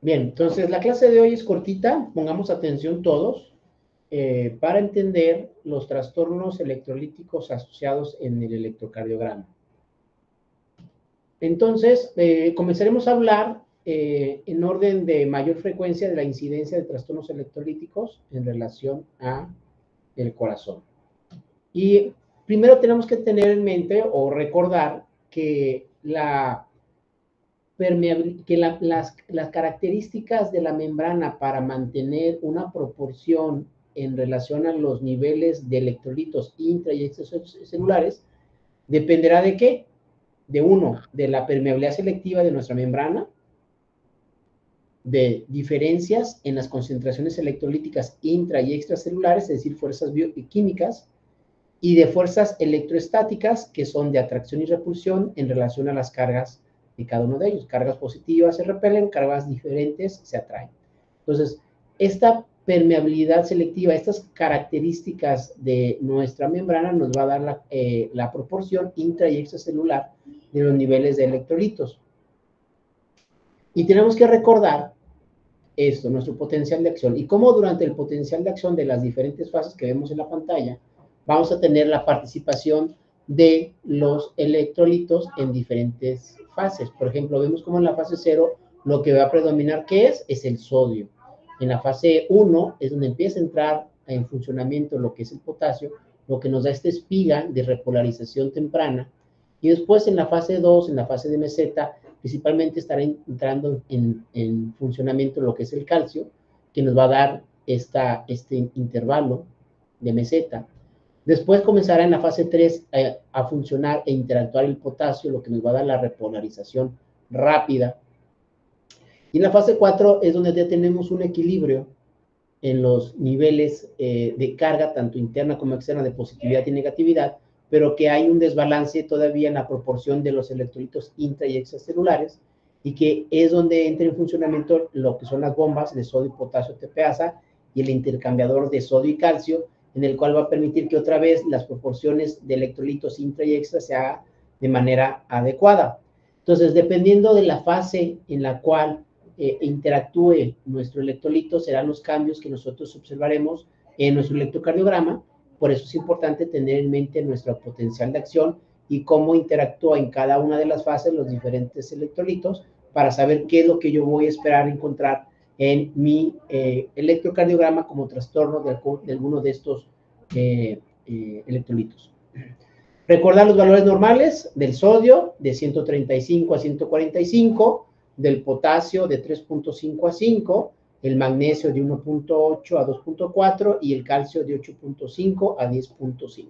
Bien, entonces la clase de hoy es cortita, pongamos atención todos para entender los trastornos electrolíticos asociados en el electrocardiograma. Entonces, comenzaremos a hablar en orden de mayor frecuencia de la incidencia de trastornos electrolíticos en relación a el corazón. Y primero tenemos que tener en mente o recordar que las características de la membrana para mantener una proporción en relación a los niveles de electrolitos intra y extracelulares dependerá de qué? De uno, de la permeabilidad selectiva de nuestra membrana, de diferencias en las concentraciones electrolíticas intra y extracelulares, es decir, fuerzas bioquímicas, y de fuerzas electroestáticas, que son de atracción y repulsión en relación a las cargas de cada uno de ellos. Cargas positivas se repelen, cargas diferentes se atraen. Entonces, esta permeabilidad selectiva, estas características de nuestra membrana nos va a dar la proporción intra y extracelular de los niveles de electrolitos. Y tenemos que recordar esto, nuestro potencial de acción, y cómo durante el potencial de acción de las diferentes fases que vemos en la pantalla, vamos a tener la participación de los electrolitos en diferentes fases. Por ejemplo, vemos como en la fase 0 lo que va a predominar, ¿qué es? Es el sodio. En la fase 1 es donde empieza a entrar en funcionamiento lo que es el potasio, lo que nos da esta espiga de repolarización temprana. Y después en la fase 2, en la fase de meseta, principalmente estará entrando en funcionamiento lo que es el calcio, que nos va a dar este intervalo de meseta. Después comenzará en la fase 3 a funcionar e interactuar el potasio, lo que nos va a dar la repolarización rápida. Y en la fase 4 es donde ya tenemos un equilibrio en los niveles de carga, tanto interna como externa, de positividad y negatividad, pero que hay un desbalance todavía en la proporción de los electrolitos intra y extracelulares, y que es donde entra en funcionamiento lo que son las bombas de sodio, potasio, TPasa, y el intercambiador de sodio y calcio, en el cual va a permitir que otra vez las proporciones de electrolitos intra y extra se hagan de manera adecuada. Entonces, dependiendo de la fase en la cual interactúe nuestro electrolito, serán los cambios que nosotros observaremos en nuestro electrocardiograma. Por eso es importante tener en mente nuestro potencial de acción y cómo interactúa en cada una de las fases los diferentes electrolitos, para saber qué es lo que yo voy a esperar encontrar en mi electrocardiograma como trastorno de alguno de estos electrolitos. Recordar los valores normales del sodio de 135 a 145, del potasio de 3.5 a 5, el magnesio de 1.8 a 2.4 y el calcio de 8.5 a 10.5.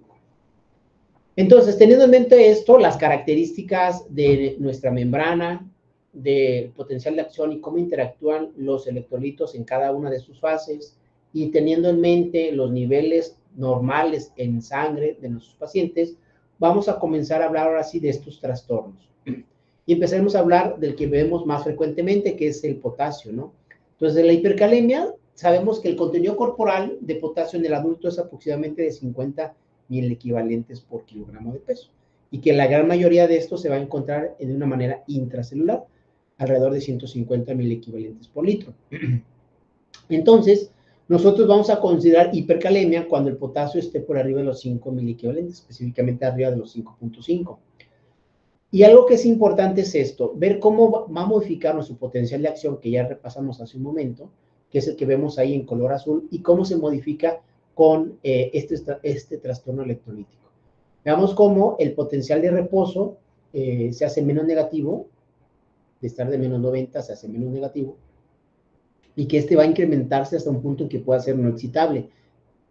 Entonces, teniendo en mente esto, las características de nuestra membrana, del potencial de acción y cómo interactúan los electrolitos en cada una de sus fases, y teniendo en mente los niveles normales en sangre de nuestros pacientes, vamos a comenzar a hablar ahora sí de estos trastornos. Y empezaremos a hablar del que vemos más frecuentemente, que es el potasio, ¿no? Entonces, de la hipercalemia, sabemos que el contenido corporal de potasio en el adulto es aproximadamente de 50 mil equivalentes por kilogramo de peso, y que la gran mayoría de estos se va a encontrar de una manera intracelular, alrededor de 150 mil equivalentes por litro. Entonces, nosotros vamos a considerar hipercalemia cuando el potasio esté por arriba de los 5 mil equivalentes, específicamente arriba de los 5.5. Y algo que es importante es esto, ver cómo va a modificar nuestro potencial de acción, que ya repasamos hace un momento, que es el que vemos ahí en color azul, y cómo se modifica con este trastorno electrolítico. Veamos cómo el potencial de reposo se hace menos negativo, de estar de menos 90 se hace menos negativo, y que este va a incrementarse hasta un punto en que pueda ser no excitable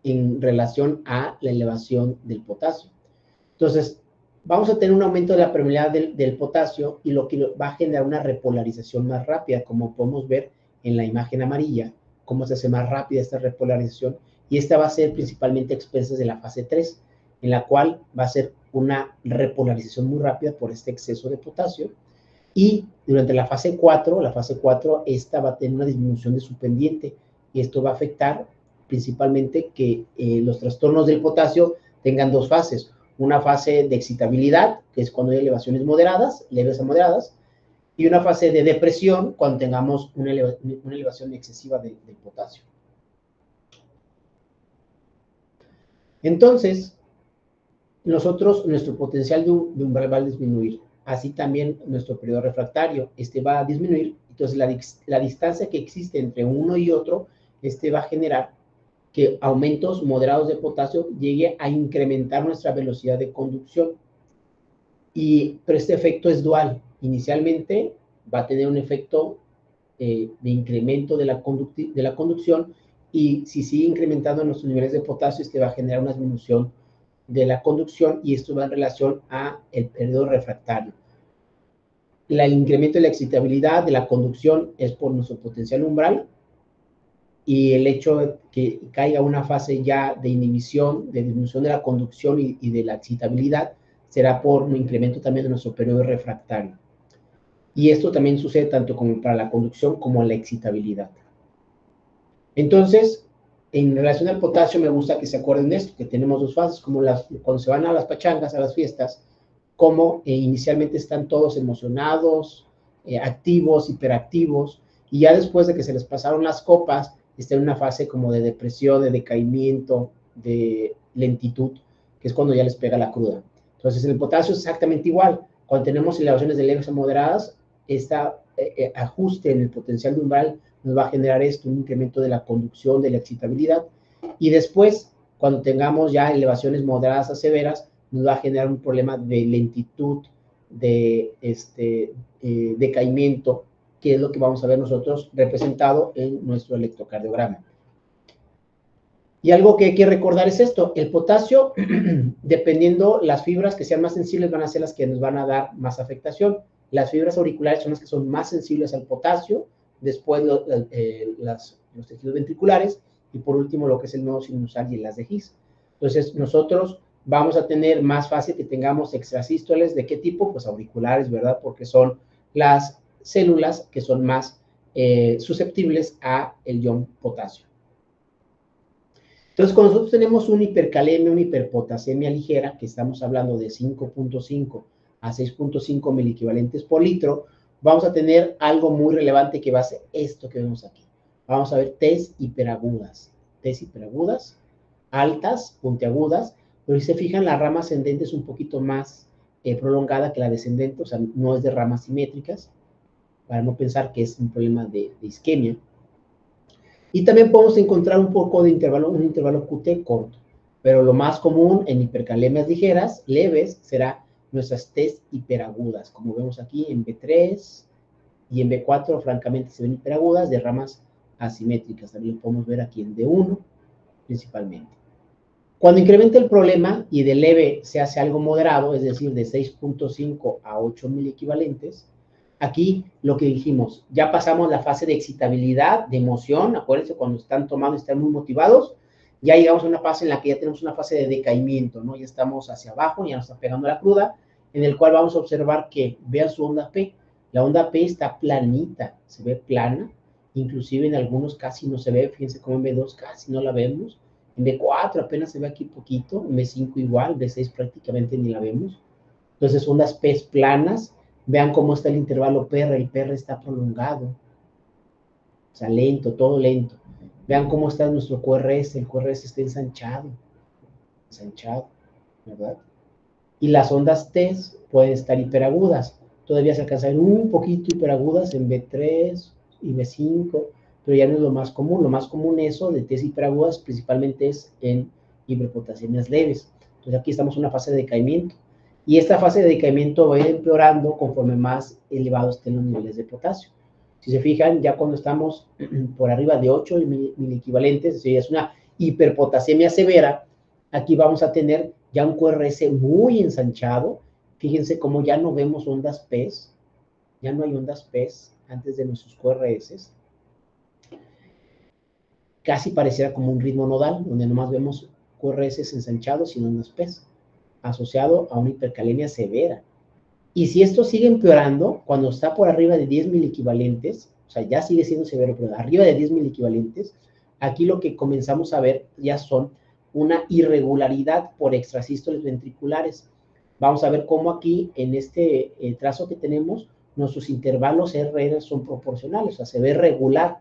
en relación a la elevación del potasio. Entonces, vamos a tener un aumento de la permeabilidad del potasio, y lo que va a generar una repolarización más rápida, como podemos ver en la imagen amarilla, cómo se hace más rápida esta repolarización, y esta va a ser principalmente a expensas de la fase 3, en la cual va a ser una repolarización muy rápida por este exceso de potasio. Y durante la fase 4, esta va a tener una disminución de su pendiente, y esto va a afectar principalmente que los trastornos del potasio tengan dos fases. Una fase de excitabilidad, que es cuando hay elevaciones moderadas, leves a moderadas, y una fase de depresión cuando tengamos una elevación excesiva del potasio. Entonces, nuestro potencial de umbral va a disminuir, así también nuestro periodo refractario, va a disminuir. Entonces, la distancia que existe entre uno y otro, va a generar que aumentos moderados de potasio llegue a incrementar nuestra velocidad de conducción. Pero este efecto es dual. Inicialmente va a tener un efecto de incremento de la conducción, y si sigue incrementando nuestros niveles de potasio, va a generar una disminución de la conducción, y esto va en relación a el periodo refractario. El incremento de la excitabilidad de la conducción es por nuestro potencial umbral, y el hecho de que caiga una fase ya de inhibición, de disminución de la conducción y de la excitabilidad, será por un incremento también de nuestro periodo refractario. Y esto también sucede tanto como para la conducción como la excitabilidad. Entonces, en relación al potasio, me gusta que se acuerden de esto, que tenemos dos fases, como cuando se van a las pachangas, a las fiestas, como inicialmente están todos emocionados, activos, hiperactivos, y ya después de que se les pasaron las copas, está en una fase como de depresión, de decaimiento, de lentitud, que es cuando ya les pega la cruda. Entonces, el potasio es exactamente igual. Cuando tenemos elevaciones de leves a moderadas, este ajuste en el potencial de umbral nos va a generar un incremento de la conducción, de la excitabilidad, y después, cuando tengamos ya elevaciones moderadas a severas, nos va a generar un problema de lentitud, de decaimiento, que es lo que vamos a ver nosotros representado en nuestro electrocardiograma. Y algo que hay que recordar es esto: el potasio, dependiendo las fibras que sean más sensibles, van a ser las que nos van a dar más afectación. Las fibras auriculares son las que son más sensibles al potasio, después los tejidos ventriculares, y por último lo que es el nodo sinusal y el haz de His. Entonces, nosotros vamos a tener más fácil que tengamos extrasístoles. ¿De qué tipo? Pues auriculares, ¿verdad? Porque son las células que son más susceptibles a el ion potasio. Entonces, cuando nosotros tenemos una hipercalemia, una hiperpotasemia ligera, que estamos hablando de 5.5 a 6.5 miliequivalentes por litro, vamos a tener algo muy relevante, que va a ser esto que vemos aquí. Vamos a ver Ts hiperagudas, altas, puntiagudas, pero si se fijan, la rama ascendente es un poquito más prolongada que la descendente, o sea, no es de ramas simétricas, para no pensar que es un problema de isquemia. Y también podemos encontrar un poco de intervalo, un intervalo QT corto, pero lo más común en hipercalemias ligeras, leves, será nuestras Ts hiperagudas, como vemos aquí en B3 y en B4, francamente se ven hiperagudas de ramas asimétricas. También lo podemos ver aquí en D1, principalmente. Cuando incrementa el problema y de leve se hace algo moderado, es decir, de 6.5 a 8 miliequivalentes, aquí lo que dijimos, ya pasamos la fase de excitabilidad, de emoción. Acuérdense, cuando están tomando y están muy motivados, ya llegamos a una fase en la que ya tenemos una fase de decaimiento, ¿no? Ya estamos hacia abajo, ya nos está pegando la cruda, en el cual vamos a observar que, vean su onda P, la onda P está planita, se ve plana, inclusive en algunos casi no se ve. Fíjense cómo en B2 casi no la vemos, en B4 apenas se ve aquí poquito, en B5 igual, B6 prácticamente ni la vemos. Entonces, ondas P planas. Vean cómo está el intervalo PR, el PR está prolongado, o sea, lento, todo lento. Vean cómo está nuestro QRS, el QRS está ensanchado, ¿verdad? Y las ondas T pueden estar hiperagudas, todavía se alcanzan un poquito hiperagudas en B3 y B5, pero ya no es lo más común eso de T hiperagudas principalmente es en hiperpotasemias leves. Entonces aquí estamos en una fase de decaimiento. Y esta fase de decaimiento va a ir empeorando conforme más elevados estén los niveles de potasio. Si se fijan, ya cuando estamos por arriba de 8 miliequivalentes, es decir, es una hiperpotasemia severa, aquí vamos a tener ya un QRS muy ensanchado. Fíjense cómo ya no vemos ondas P, ya no hay ondas P antes de nuestros QRS. Casi pareciera como un ritmo nodal, donde nomás vemos QRS ensanchados sin ondas P, asociado a una hipercalemia severa. Y si esto sigue empeorando, cuando está por arriba de 10 miliequivalentes, o sea, ya sigue siendo severo, pero arriba de 10 miliequivalentes, aquí lo que comenzamos a ver ya son una irregularidad por extrasístoles ventriculares. Vamos a ver cómo aquí, en este trazo que tenemos, nuestros intervalos RR son proporcionales, o sea, se ve regular.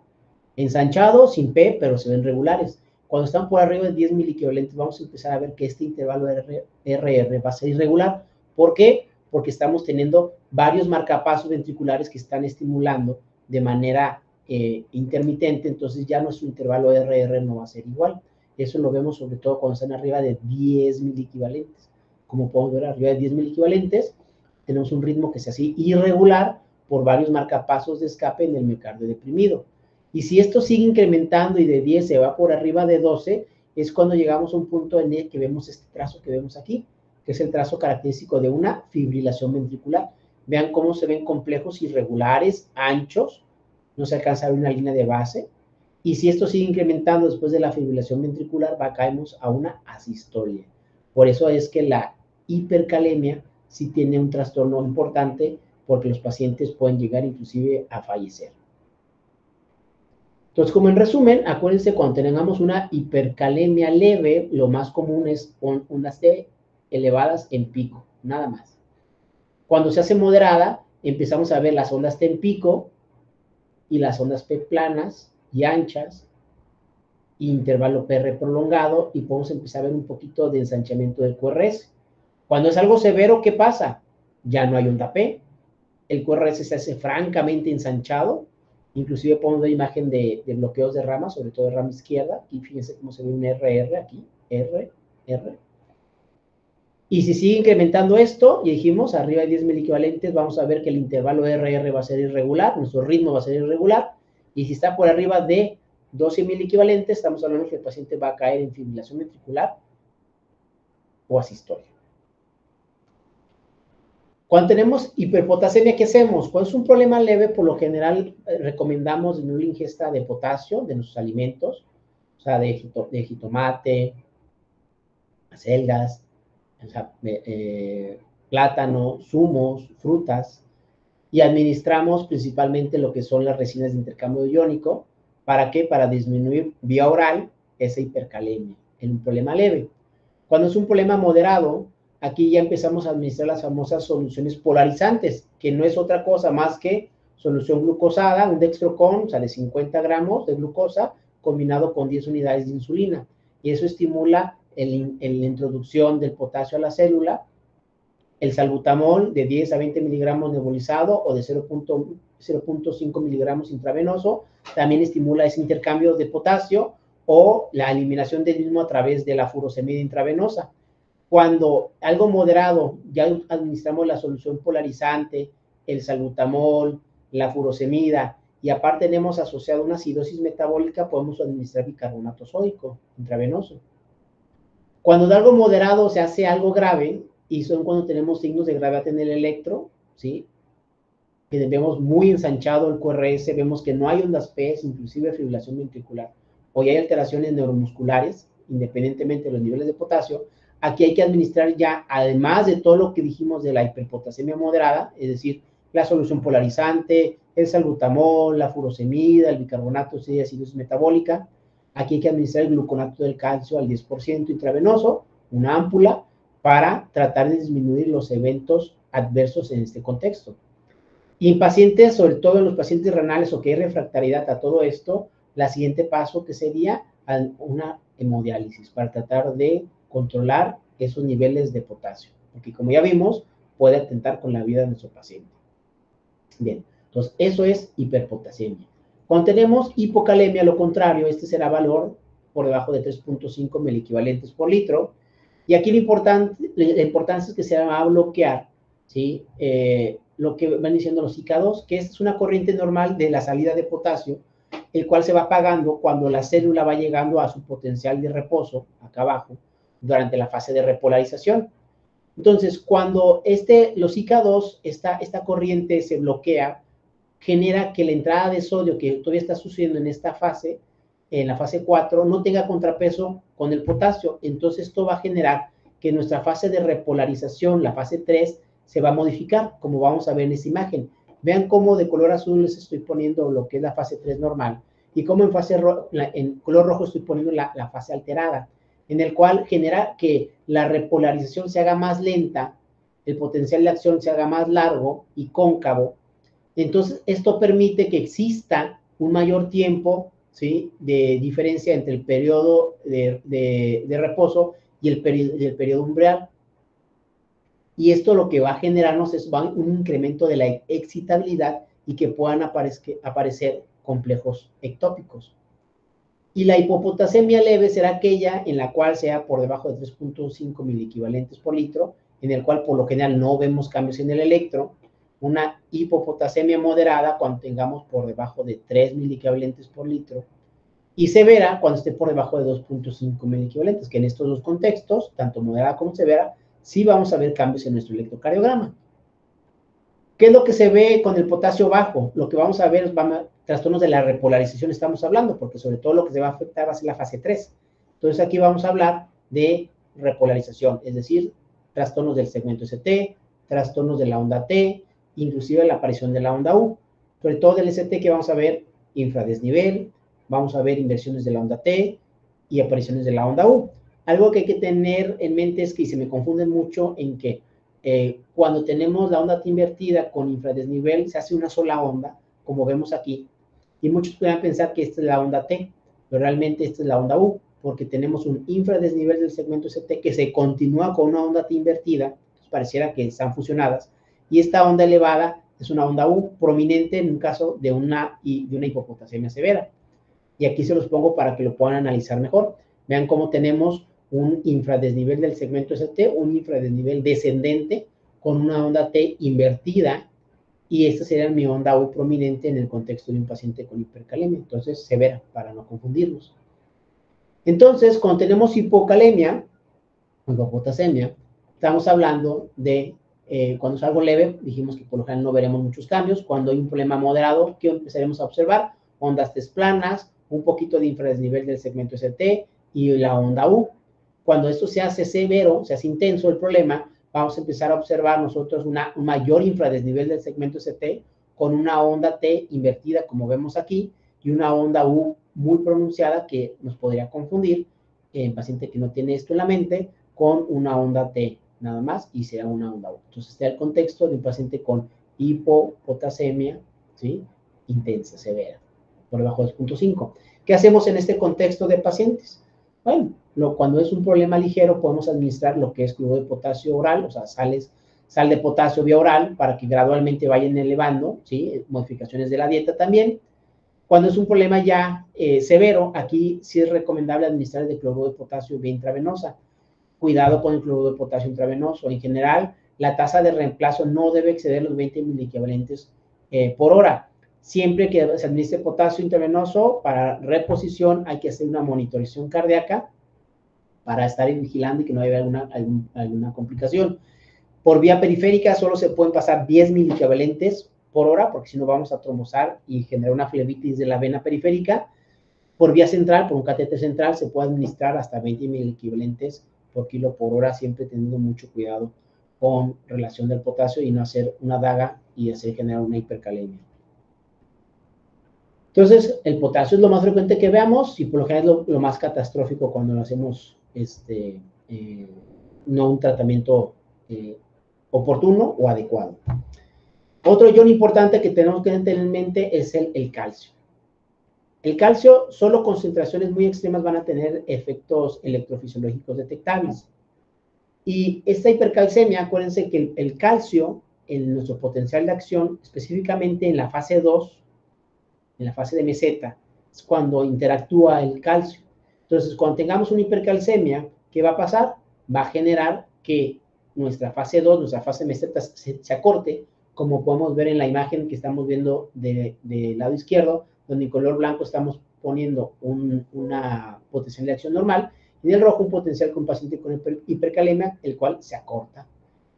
Ensanchado, sin P, pero se ven regulares. Cuando están por arriba de 10 miliequivalentes, vamos a empezar a ver que este intervalo RR va a ser irregular. ¿Por qué? Porque estamos teniendo varios marcapasos ventriculares que están estimulando de manera intermitente, entonces ya nuestro intervalo RR no va a ser igual. Eso lo vemos sobre todo cuando están arriba de 10 miliequivalentes. Como podemos ver, arriba de 10 miliequivalentes, tenemos un ritmo que se hace irregular por varios marcapasos de escape en el miocardio deprimido. Y si esto sigue incrementando y de 10 se va por arriba de 12, es cuando llegamos a un punto en el que vemos este trazo que vemos aquí, que es el trazo característico de una fibrilación ventricular. Vean cómo se ven complejos irregulares, anchos, no se alcanza a ver una línea de base. Y si esto sigue incrementando después de la fibrilación ventricular, caemos a una asistolia. Por eso es que la hipercalemia sí tiene un trastorno importante, porque los pacientes pueden llegar inclusive a fallecer. Entonces, como en resumen, acuérdense, cuando tengamos una hipercalemia leve, lo más común es ondas T elevadas en pico, nada más. Cuando se hace moderada, empezamos a ver las ondas T en pico y las ondas P planas y anchas, intervalo PR prolongado, y podemos empezar a ver un poquito de ensanchamiento del QRS. Cuando es algo severo, ¿qué pasa? Ya no hay onda P, el QRS se hace francamente ensanchado, inclusive pongo una imagen de bloqueos de rama, sobre todo de rama izquierda, y fíjense cómo se ve un RR aquí, R. Y si sigue incrementando esto, y dijimos, arriba de 10 miliequivalentes, vamos a ver que el intervalo RR va a ser irregular, nuestro ritmo va a ser irregular, y si está por arriba de 12 miliequivalentes, estamos hablando que el paciente va a caer en fibrilación ventricular o asistolia. Cuando tenemos hiperpotasemia, ¿qué hacemos? Cuando es un problema leve, por lo general recomendamos disminuir la ingesta de potasio de nuestros alimentos, o sea, de jitomate, acelgas, o sea, plátano, zumos, frutas, y administramos principalmente lo que son las resinas de intercambio iónico. ¿Para qué? Para disminuir vía oral esa hipercalemia en un problema leve. Cuando es un problema moderado, aquí ya empezamos a administrar las famosas soluciones polarizantes, que no es otra cosa más que solución glucosada, un dextrocon, o sea, de 50 gramos de glucosa, combinado con 10 unidades de insulina. Y eso estimula la introducción del potasio a la célula. El salbutamol de 10 a 20 miligramos nebulizado o de 0.5 miligramos intravenoso también estimula ese intercambio de potasio o la eliminación del mismo a través de la furosemida intravenosa. Cuando algo moderado, ya administramos la solución polarizante, el salbutamol, la furosemida, y aparte tenemos asociado una acidosis metabólica, podemos administrar bicarbonato sódico intravenoso. Cuando de algo moderado se hace algo grave, y son cuando tenemos signos de gravedad en el electro, ¿sí? Que vemos muy ensanchado el QRS, vemos que no hay ondas P, inclusive fibrilación ventricular, o ya hay alteraciones neuromusculares, independientemente de los niveles de potasio. Aquí hay que administrar ya, además de todo lo que dijimos de la hiperpotasemia moderada, es decir, la solución polarizante, el salbutamol, la furosemida, el bicarbonato de acidosis metabólica. Aquí hay que administrar el gluconato del calcio al 10% intravenoso, una ámpula, para tratar de disminuir los eventos adversos en este contexto. Y en pacientes, sobre todo en los pacientes renales o que hay refractariedad a todo esto, la siguiente paso que sería una hemodiálisis para tratar de controlar esos niveles de potasio, porque como ya vimos, puede atentar con la vida de nuestro paciente. Bien, entonces eso es hiperpotasemia. Cuando tenemos hipocalemia, lo contrario, este será valor por debajo de 3.5 miliequivalentes por litro, y aquí la importancia es que se va a bloquear, ¿sí? Lo que van diciendo los IK2, que esta es una corriente normal de la salida de potasio, el cual se va apagando cuando la célula va llegando a su potencial de reposo, acá abajo, durante la fase de repolarización. Entonces, cuando los IK2, esta corriente se bloquea, genera que la entrada de sodio que todavía está sucediendo en esta fase, en la fase 4, no tenga contrapeso con el potasio. Entonces, esto va a generar que nuestra fase de repolarización, la fase 3, se va a modificar, como vamos a ver en esta imagen. Vean cómo de color azul les estoy poniendo lo que es la fase 3 normal, y cómo en color rojo estoy poniendo la fase alterada, en el cual genera que la repolarización se haga más lenta, el potencial de acción se haga más largo y cóncavo, Entonces, esto permite que exista un mayor tiempo, ¿sí?, de diferencia entre el periodo de reposo y el periodo umbral. Y esto lo que va a generarnos es un incremento de la excitabilidad y que puedan aparecer complejos ectópicos. Y la hipopotasemia leve será aquella en la cual sea por debajo de 3.5 miliequivalentes por litro, en el cual por lo general no vemos cambios en el electro. Una hipopotasemia moderada cuando tengamos por debajo de 3 miliequivalentes por litro. Y severa cuando esté por debajo de 2.5 miliequivalentes, que en estos dos contextos, tanto moderada como severa, sí vamos a ver cambios en nuestro electrocardiograma. ¿Qué es lo que se ve con el potasio bajo? Lo que vamos a ver es trastornos de la repolarización, estamos hablando, porque sobre todo lo que se va a afectar va a ser la fase 3. Entonces aquí vamos a hablar de repolarización, es decir, trastornos del segmento ST, trastornos de la onda T, inclusive la aparición de la onda U. Sobre todo del ST que vamos a ver infradesnivel, vamos a ver inversiones de la onda T y apariciones de la onda U. Algo que hay que tener en mente es que se me confunden mucho en que cuando tenemos la onda T invertida con infradesnivel, se hace una sola onda, como vemos aquí, y muchos pueden pensar que esta es la onda T, pero realmente esta es la onda U, porque tenemos un infradesnivel del segmento ST que se continúa con una onda T invertida, pues pareciera que están fusionadas, y esta onda elevada es una onda U prominente en un caso de una hipopotasemia severa. Y aquí se los pongo para que lo puedan analizar mejor. Vean cómo tenemos un infradesnivel del segmento ST, un infradesnivel descendente con una onda T invertida, y esta sería mi onda U prominente en el contexto de un paciente con hipercalemia, entonces severa, para no confundirlos. Entonces, cuando tenemos hipocalemia, hipopotasemia, estamos hablando de, cuando es algo leve, dijimos que por lo general no veremos muchos cambios. Cuando hay un problema moderado, ¿qué empezaremos a observar? Ondas T planas, un poquito de infradesnivel del segmento ST y la onda U. Cuando esto se hace severo, se hace intenso el problema, vamos a empezar a observar nosotros un mayor infradesnivel del segmento ST con una onda T invertida, como vemos aquí, y una onda U muy pronunciada que nos podría confundir en paciente que no tiene esto en la mente, con una onda T nada más y sea una onda U. Entonces está el contexto de un paciente con hipopotasemia, ¿sí?, intensa, severa, por debajo de 2.5. ¿Qué hacemos en este contexto de pacientes? Bueno, cuando es un problema ligero podemos administrar lo que es cloruro de potasio oral, o sea, sal de potasio vía oral para que gradualmente vayan elevando, ¿sí?, modificaciones de la dieta también. Cuando es un problema ya severo, aquí sí es recomendable administrar el cloruro de potasio vía intravenosa. Cuidado con el cloruro de potasio intravenoso. En general, la tasa de reemplazo no debe exceder los 20 miliequivalentes por hora. Siempre que se administre potasio intravenoso, para reposición hay que hacer una monitorización cardíaca para estar vigilando y que no haya alguna complicación. Por vía periférica solo se pueden pasar 10 miliequivalentes por hora, porque si no vamos a trombosar y generar una flebitis de la vena periférica. Por vía central, por un catéter central, se puede administrar hasta 20 miliequivalentes por kilo por hora, siempre teniendo mucho cuidado con relación del potasio y no hacer una daga y hacer generar una hipercalemia. Entonces, el potasio es lo más frecuente que veamos y por lo general es lo más catastrófico cuando lo hacemos no un tratamiento oportuno o adecuado. Otro ion importante que tenemos que tener en mente es el calcio. El calcio, solo concentraciones muy extremas van a tener efectos electrofisiológicos detectables. Y esta hipercalcemia, acuérdense que el calcio, en nuestro potencial de acción, específicamente en la fase 2, en la fase de meseta, es cuando interactúa el calcio. Entonces, cuando tengamos una hipercalcemia, ¿qué va a pasar? Va a generar que nuestra fase 2, nuestra fase de meseta se acorte, como podemos ver en la imagen que estamos viendo del lado izquierdo, donde en color blanco estamos poniendo una potencial de acción normal, y en el rojo un potencial con paciente con hipercalemia, el cual se acorta.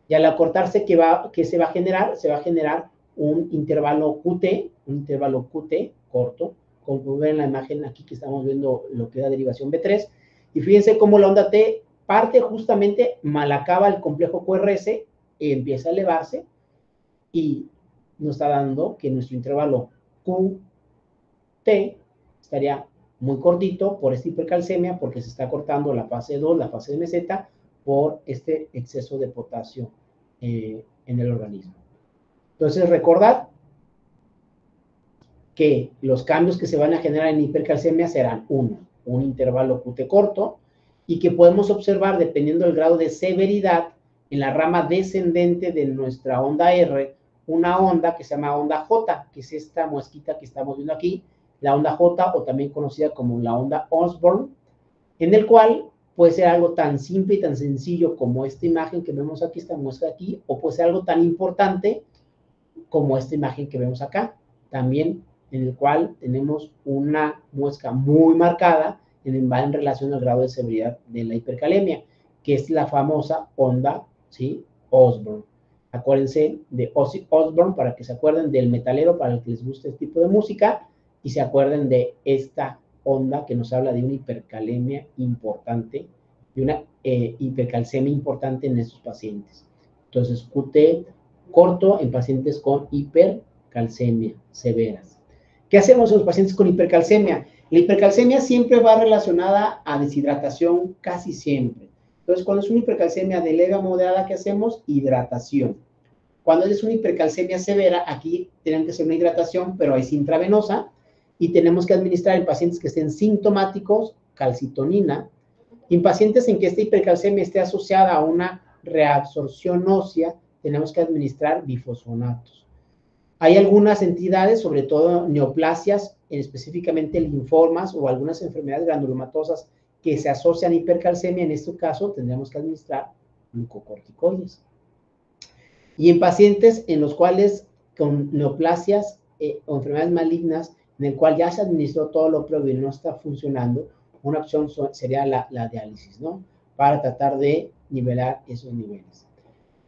Y al acortarse, ¿qué se va a generar? Se va a generar un intervalo QT corto, como pueden ver en la imagen aquí que estamos viendo lo que da derivación B3, y fíjense cómo la onda T parte justamente, mal acaba el complejo QRS, empieza a elevarse, y nos está dando que nuestro intervalo QT estaría muy cortito por esta hipercalcemia, porque se está cortando la fase 2, la fase de meseta, por este exceso de potasio en el organismo. Entonces, recordad que los cambios que se van a generar en hipercalcemia serán un intervalo QT corto, y que podemos observar, dependiendo del grado de severidad, en la rama descendente de nuestra onda R, una onda que se llama onda J, que es esta muesquita que estamos viendo aquí, la onda J, o también conocida como la onda Osborn, en el cual puede ser algo tan simple y tan sencillo como esta imagen que vemos aquí, esta muesca aquí, o puede ser algo tan importante como esta imagen que vemos acá, también en el cual tenemos una muesca muy marcada en relación al grado de severidad de la hipercalemia, que es la famosa onda, ¿sí?, Osborn. Acuérdense de Ozzy Osbourne para que se acuerden del metalero para el que les guste este tipo de música y se acuerden de esta onda que nos habla de una hipercalemia importante, de una hipercalcemia importante en estos pacientes. Entonces, QT corto en pacientes con hipercalcemia severas. ¿Qué hacemos en los pacientes con hipercalcemia? La hipercalcemia siempre va relacionada a deshidratación, casi siempre. Entonces, cuando es una hipercalcemia de leve a moderada, ¿qué hacemos? Hidratación. Cuando es una hipercalcemia severa, aquí tienen que ser una hidratación, pero es intravenosa, y tenemos que administrar en pacientes que estén sintomáticos calcitonina, y en pacientes en que esta hipercalcemia esté asociada a una reabsorción ósea, tenemos que administrar bifosfonatos. Hay algunas entidades, sobre todo neoplasias, específicamente linfomas o algunas enfermedades granulomatosas que se asocian a hipercalcemia. En este caso, tendremos que administrar glucocorticoides. Y en pacientes en los cuales con neoplasias o enfermedades malignas, en el cual ya se administró todo lo previo y no está funcionando, una opción sería la diálisis, ¿no? Para tratar de nivelar esos niveles.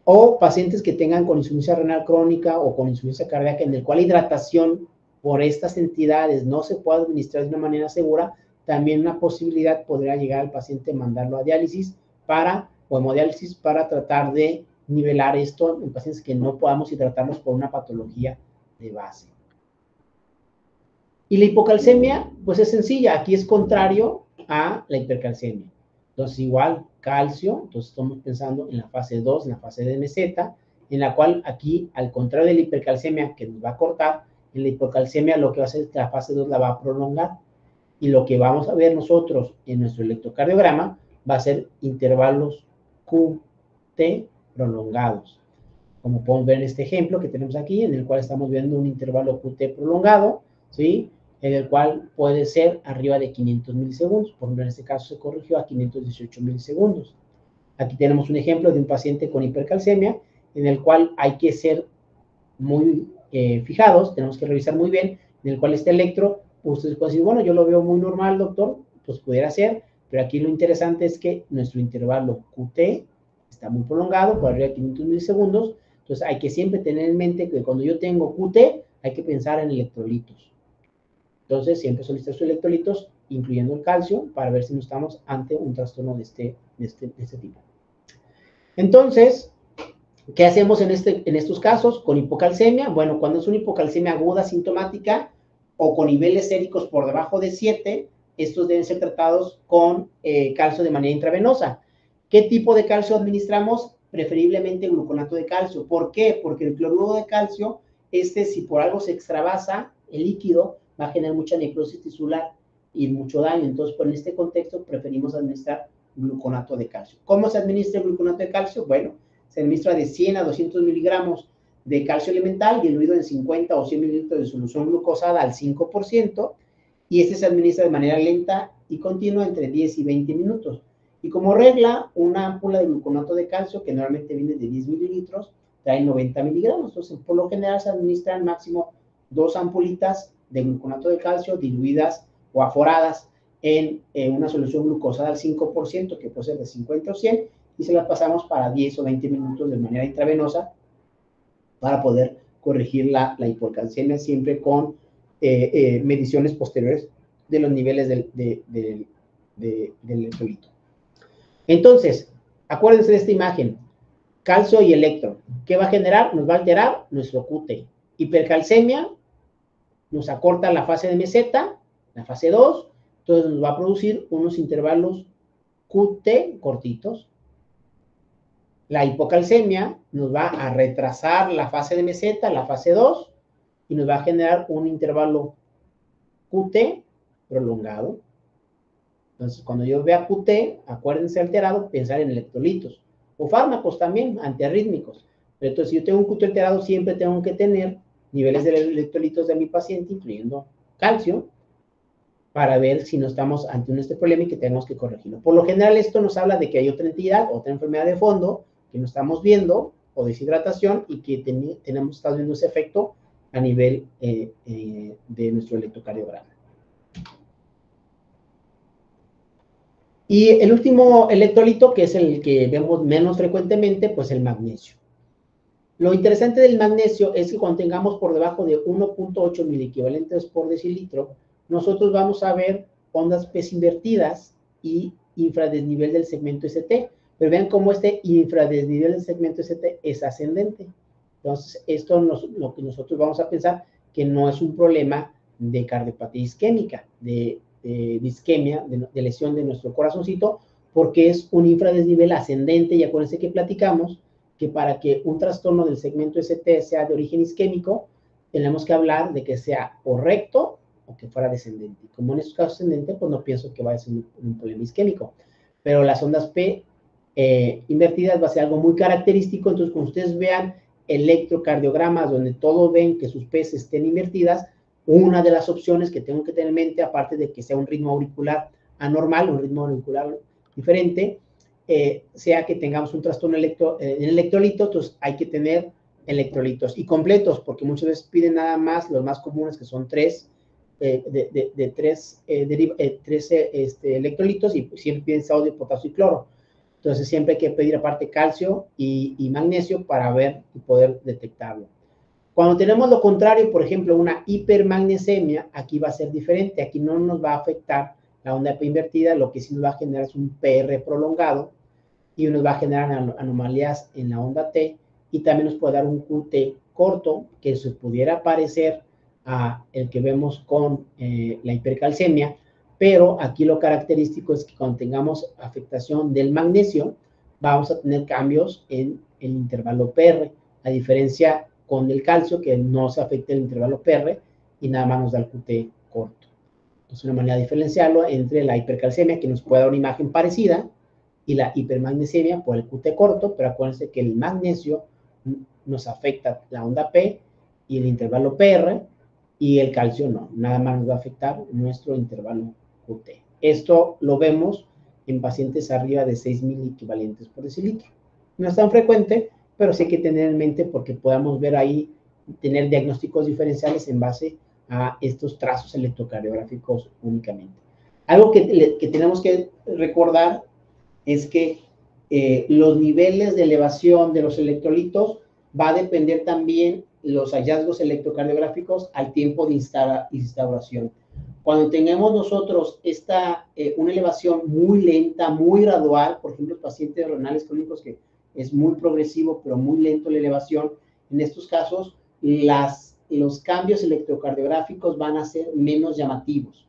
O pacientes que tengan con insuficiencia renal crónica o con insuficiencia cardíaca, en el cual la hidratación por estas entidades no se puede administrar de una manera segura, también una posibilidad podría llegar al paciente mandarlo a diálisis o hemodiálisis para tratar de nivelar esto en pacientes que no podamos hidratarlos por una patología de base. Y la hipocalcemia, pues es sencilla, aquí es contrario a la hipercalcemia. Entonces, igual, calcio, entonces estamos pensando en la fase 2, en la fase de meseta, en la cual aquí, al contrario de la hipercalcemia, que nos va a cortar, en la hipocalcemia lo que va a hacer es que la fase 2 la va a prolongar. Y lo que vamos a ver nosotros en nuestro electrocardiograma va a ser intervalos QT prolongados. Como podemos ver en este ejemplo que tenemos aquí, en el cual estamos viendo un intervalo QT prolongado, ¿sí?, en el cual puede ser arriba de 500 milisegundos. Por ejemplo, en este caso se corrigió a 518 milisegundos. Aquí tenemos un ejemplo de un paciente con hipercalcemia, en el cual hay que ser muy fijados, tenemos que revisar muy bien, en el cual este electro, ustedes pueden decir, bueno, yo lo veo muy normal, doctor, pues pudiera ser, pero aquí lo interesante es que nuestro intervalo QT está muy prolongado, por arriba de 500 milisegundos, entonces hay que siempre tener en mente que cuando yo tengo QT, hay que pensar en electrolitos. Entonces, siempre solicitar sus electrolitos, incluyendo el calcio, para ver si no estamos ante un trastorno de este tipo. Entonces, ¿qué hacemos en estos casos? Con hipocalcemia, bueno, cuando es una hipocalcemia aguda sintomática o con niveles séricos por debajo de 7, estos deben ser tratados con calcio de manera intravenosa. ¿Qué tipo de calcio administramos? Preferiblemente gluconato de calcio. ¿Por qué? Porque el cloruro de calcio, si por algo se extravasa el líquido, va a generar mucha necrosis tisular y mucho daño. Entonces, pues, en este contexto, preferimos administrar gluconato de calcio. ¿Cómo se administra el gluconato de calcio? Bueno, se administra de 100 a 200 miligramos de calcio elemental diluido en 50 o 100 mililitros de solución glucosada al 5%, y se administra de manera lenta y continua entre 10 y 20 minutos. Y como regla, una ámpula de gluconato de calcio, que normalmente viene de 10 mililitros, trae 90 miligramos. Entonces, por lo general, se administran máximo 2 ampulitas de gluconato de calcio diluidas o aforadas en una solución glucosada al 5%, que puede ser de 50 o 100, y se las pasamos para 10 o 20 minutos de manera intravenosa para poder corregir la hipocalcemia, siempre con mediciones posteriores de los niveles del electrolito. Entonces, acuérdense de esta imagen, calcio y electro. ¿Qué va a generar? Nos va a alterar nuestro QT. Hipercalcemia nos acorta la fase de meseta, la fase 2, entonces nos va a producir unos intervalos QT cortitos. La hipocalcemia nos va a retrasar la fase de meseta, la fase 2, y nos va a generar un intervalo QT prolongado. Entonces, cuando yo vea QT, acuérdense alterado, pensar en electrolitos o fármacos también, antiarrítmicos. Pero entonces, si yo tengo un QT alterado, siempre tengo que tener niveles de electrolitos de mi paciente, incluyendo calcio, para ver si no estamos ante este problema y que tenemos que corregirlo. Por lo general, esto nos habla de que hay otra entidad, otra enfermedad de fondo que no estamos viendo, o deshidratación, y que estamos viendo ese efecto a nivel de nuestro electrocardiograma. Y el último electrolito, que es el que vemos menos frecuentemente, pues el magnesio. Lo interesante del magnesio es que cuando tengamos por debajo de 1.8 miliequivalentes por decilitro, nosotros vamos a ver ondas P invertidas y infradesnivel del segmento ST. Pero vean cómo este infradesnivel del segmento ST es ascendente. Entonces, esto lo que nosotros vamos a pensar que no es un problema de cardiopatía isquémica, de disquemia, de lesión de nuestro corazoncito, porque es un infradesnivel ascendente. Y acuérdense que platicamos que para que un trastorno del segmento ST sea de origen isquémico, tenemos que hablar de que sea o recto o que fuera descendente. Como en estos casos ascendente, pues no pienso que vaya a ser un problema isquémico. Pero las ondas P invertidas va a ser algo muy característico. Entonces, cuando ustedes vean electrocardiogramas donde todos ven que sus P's estén invertidas, una de las opciones que tengo que tener en mente, aparte de que sea un ritmo auricular anormal, un ritmo auricular diferente, sea que tengamos un trastorno en electrolito, entonces hay que tener electrolitos y completos, porque muchas veces piden nada más los más comunes, que son tres electrolitos, y siempre piden sodio, potasio y cloro. Entonces siempre hay que pedir aparte calcio y magnesio para ver y poder detectarlo. Cuando tenemos lo contrario, por ejemplo, una hipermagnesemia, aquí va a ser diferente. Aquí no nos va a afectar la onda P invertida, lo que sí nos va a generar es un PR prolongado y nos va a generar anomalías en la onda T, y también nos puede dar un QT corto que se pudiera parecer a el que vemos con la hipercalcemia, pero aquí lo característico es que cuando tengamos afectación del magnesio, vamos a tener cambios en el intervalo PR, a diferencia con el calcio, que no se afecta el intervalo PR y nada más nos da el QT corto. Entonces, una manera de diferenciarlo entre la hipercalcemia, que nos puede dar una imagen parecida, y la hipermagnesemia por el QT corto, pero acuérdense que el magnesio nos afecta la onda P y el intervalo PR, y el calcio no, nada más nos va a afectar nuestro intervalo QT. Esto lo vemos en pacientes arriba de 6.000 equivalentes por decilitro. No es tan frecuente, pero sí hay que tener en mente porque podamos ver ahí, tener diagnósticos diferenciales en base a estos trazos electrocardiográficos únicamente. Algo que tenemos que recordar es que los niveles de elevación de los electrolitos va a depender también los hallazgos electrocardiográficos al tiempo de instauración. Cuando tengamos nosotros una elevación muy lenta, muy gradual, por ejemplo, pacientes renales crónicos que es muy progresivo, pero muy lento la elevación, en estos casos los cambios electrocardiográficos van a ser menos llamativos.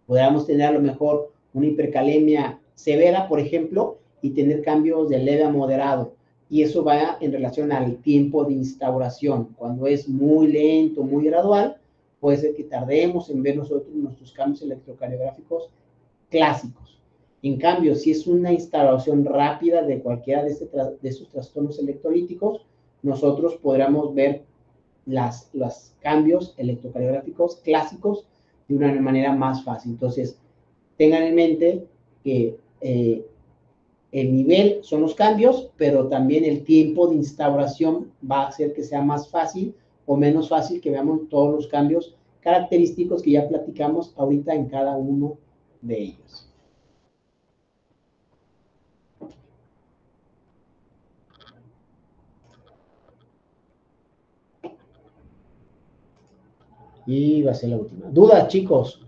Podríamos tener a lo mejor una hipercalemia severa, por ejemplo, y tener cambios de leve a moderado. Y eso va en relación al tiempo de instauración. Cuando es muy lento, muy gradual, puede ser que tardemos en ver nosotros nuestros cambios electrocardiográficos clásicos. En cambio, si es una instauración rápida de cualquiera de esos trastornos electrolíticos, nosotros podríamos ver los cambios electrocardiográficos clásicos de una manera más fácil. Entonces, tengan en mente que el nivel son los cambios, pero también el tiempo de instauración va a hacer que sea más fácil o menos fácil que veamos todos los cambios característicos que ya platicamos ahorita en cada uno de ellos. Y va a ser la última. ¿Dudas, chicos?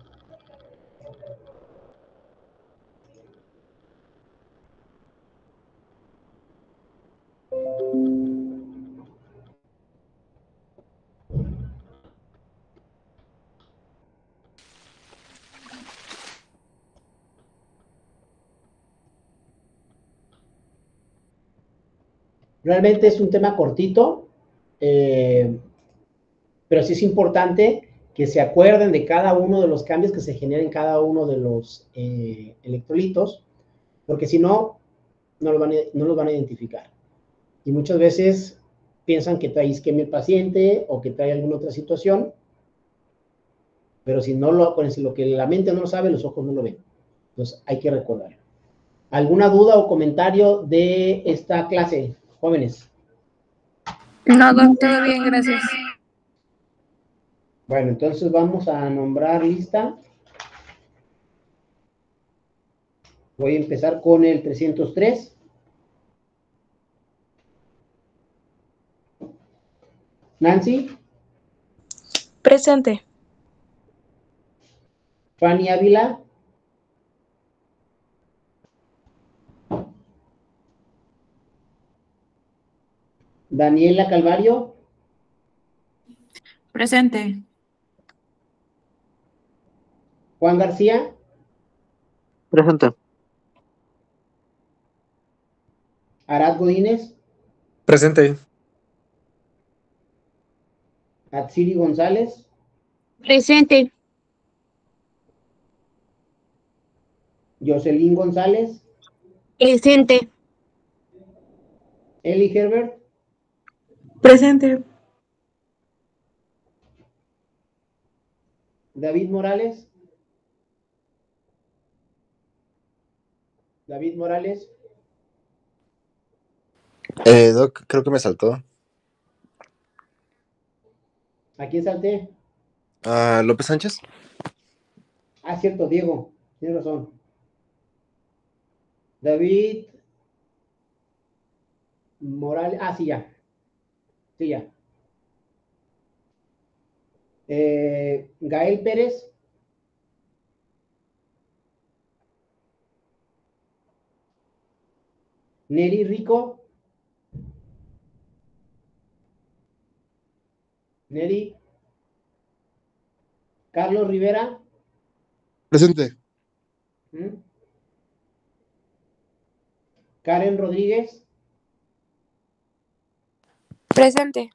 Realmente es un tema cortito. Pero sí es importante que se acuerden de cada uno de los cambios que se generan en cada uno de los electrolitos, porque si no, no los van a identificar. Y muchas veces piensan que trae isquemia el paciente o que trae alguna otra situación, pero si no si lo que la mente no lo sabe, los ojos no lo ven. Entonces hay que recordarlo. ¿Alguna duda o comentario de esta clase, jóvenes? No, doc, todo bien, gracias. Bueno, entonces vamos a nombrar lista. Voy a empezar con el 303. Nancy. Presente. Fanny Ávila. Daniela Calvario. Presente. Juan García. Presente. Arad Godínez. Presente. Atsiri González. Presente. Jocelyn González. Presente. Eli Herbert. Presente. David Morales. David Morales. Doc, creo que me saltó. ¿A quién salté? López Sánchez. Ah, cierto, Diego. Tienes razón. David Morales. Ah, sí, ya. Sí, ya. Gael Pérez. Neri Rico. Neri. Carlos Rivera. Presente. ¿Mm? Karen Rodríguez. Presente.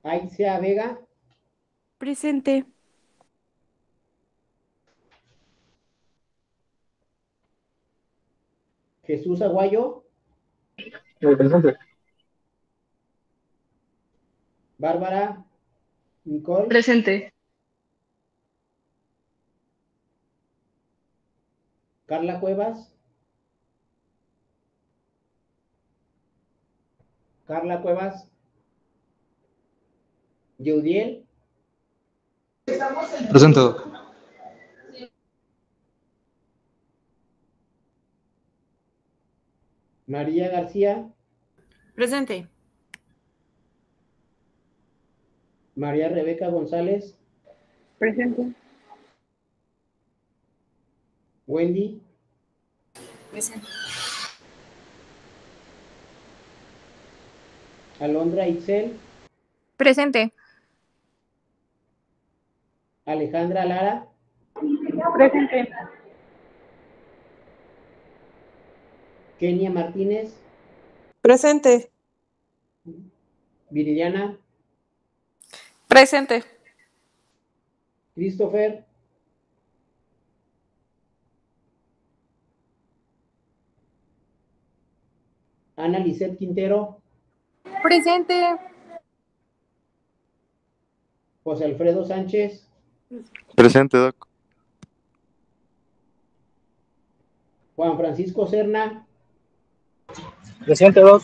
Aixa Vega. Presente. Jesús Aguayo. Presente. Bárbara Nicole. Presente. Carla Cuevas. Carla Cuevas. Yeudiel. Presente, Doc. María García. Presente. María Rebeca González. Presente. Wendy. Presente. Alondra Itzel. Presente. Alejandra Lara. Presente. Kenia Martínez. Presente. Viridiana. Presente. Christopher. Ana Lisette Quintero. Presente. José Alfredo Sánchez. Presente, Doc. Juan Francisco Serna. Presente, Doc.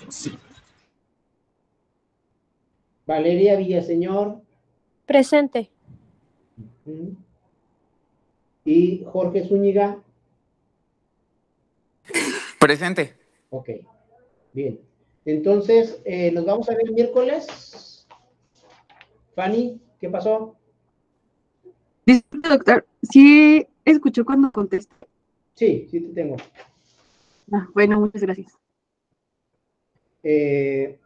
Valeria Villaseñor. Presente. Y Jorge Zúñiga. Presente. Ok, bien. Entonces, nos vamos a ver el miércoles. Fanny, ¿qué pasó? Disculpe, doctor, ¿sí escuchó cuando contestó? Sí, sí te tengo. Bueno, muchas gracias. El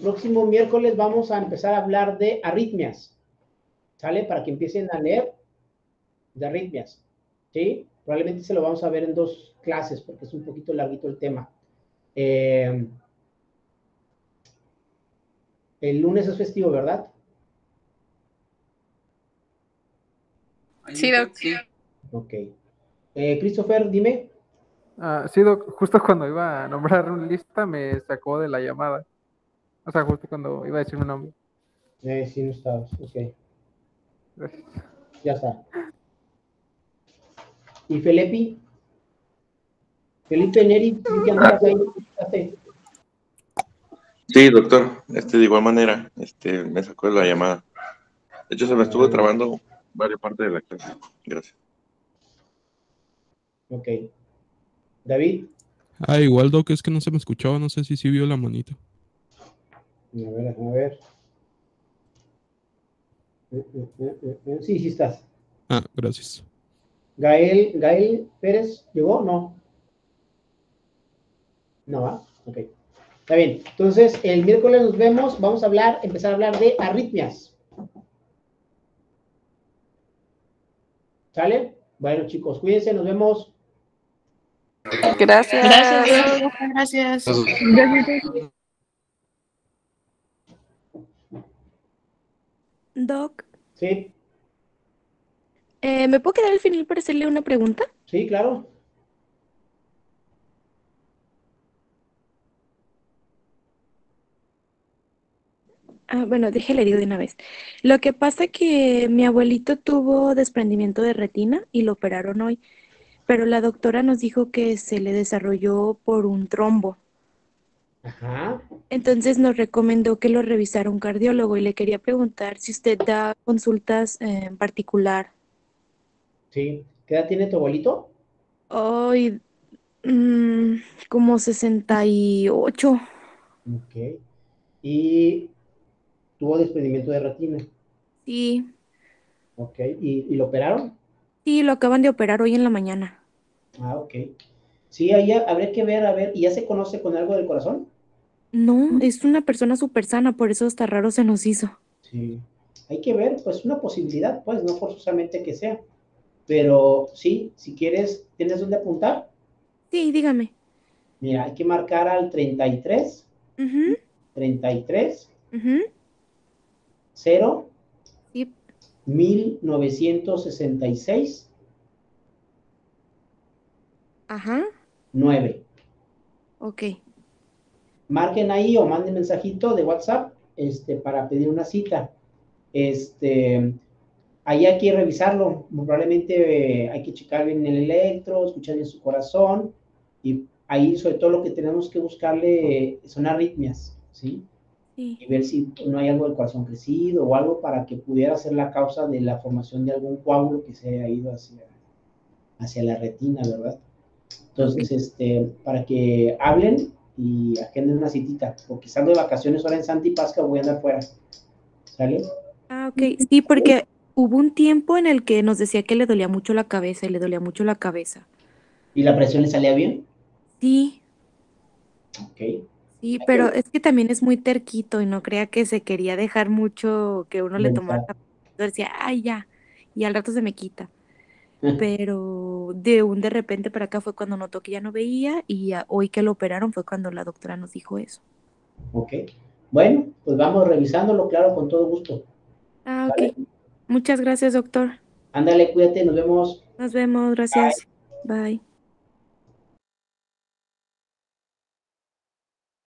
próximo miércoles vamos a empezar a hablar de arritmias, ¿sale? Para que empiecen a leer de arritmias, ¿sí? Probablemente se lo vamos a ver en 2 clases porque es un poquito larguito el tema. El lunes es festivo, ¿verdad? Sí, doc. Ok. Christopher, dime. Sí, Doc, justo cuando iba a nombrar una lista me sacó de la llamada. O sea, justo cuando iba a decir mi nombre. Sí, no estabas. Ok, Gracias. ya está. ¿Y Felipe? Felipe Neri, vi que andabas ahí. Fíjate. Sí, doctor, de igual manera, me sacó de la llamada. De hecho, se me estuvo trabando varias partes de la clase. Gracias. Ok. David, Igual, Doc, es que no se me escuchaba, no sé si sí vio la manita. a ver, a ver. Sí, sí estás. Gracias. Gael Pérez, ¿llegó? No. No, ¿va? Ok. Está bien. Entonces, el miércoles nos vemos. Vamos a empezar a hablar de arritmias. ¿Sale? Bueno, chicos, cuídense, nos vemos. Gracias. Gracias, Doc. Gracias. Doc, Sí, ¿me puedo quedar al final para hacerle una pregunta? sí, claro. Bueno, déjele digo de una vez. Lo que pasa que mi abuelito tuvo desprendimiento de retina y lo operaron hoy, pero la doctora nos dijo que se le desarrolló por un trombo. Ajá. Entonces nos recomendó que lo revisara un cardiólogo y le quería preguntar si usted da consultas en particular. Sí. ¿Qué edad tiene tu abuelito? Hoy, como 68. Ok. Y tuvo desprendimiento de retina. Sí, Ok. ¿Y lo operaron? sí, lo acaban de operar hoy en la mañana. Ah, ok. Sí, ahí habría que ver, a ver, ¿y ya se conoce con algo del corazón? No, es una persona súper sana, por eso hasta raro se nos hizo. Sí. Hay que ver, pues una posibilidad, pues, no forzosamente que sea. Pero sí, si quieres, ¿tienes dónde apuntar? Sí, dígame. Mira, hay que marcar al 33, Ujú, 33, ujú, 0, sí, 1966, ajá, 9. ok. Marquen ahí o manden mensajito de WhatsApp, para pedir una cita. Ahí hay que revisarlo. Probablemente hay que checar bien el electro, escuchar bien su corazón. Y ahí, sobre todo, lo que tenemos que buscarle son arritmias, ¿sí? Sí. Y ver si no hay algo del corazón crecido o algo para que pudiera ser la causa de la formación de algún coágulo que se haya ido hacia la retina, ¿verdad? Entonces, para que hablen y agenden una citita, porque salgo de vacaciones ahora en Santa y Pascua, voy a andar fuera. ¿Sale? Ok, sí, porque hubo un tiempo en el que nos decía que le dolía mucho la cabeza y le dolía mucho la cabeza. ¿Y la presión le salía bien? Sí, Ok. sí, pero es que también es muy terquito y no crea que se quería dejar mucho que uno le tomara. Meditar. Decía, ay, ya, y al rato se me quita. Pero de repente para acá fue cuando notó que ya no veía y hoy que lo operaron fue cuando la doctora nos dijo eso. Ok. Bueno, pues vamos revisándolo, claro, con todo gusto. ¿Vale? Ok. Muchas gracias, doctor. Ándale, cuídate, nos vemos. Nos vemos, gracias. Bye.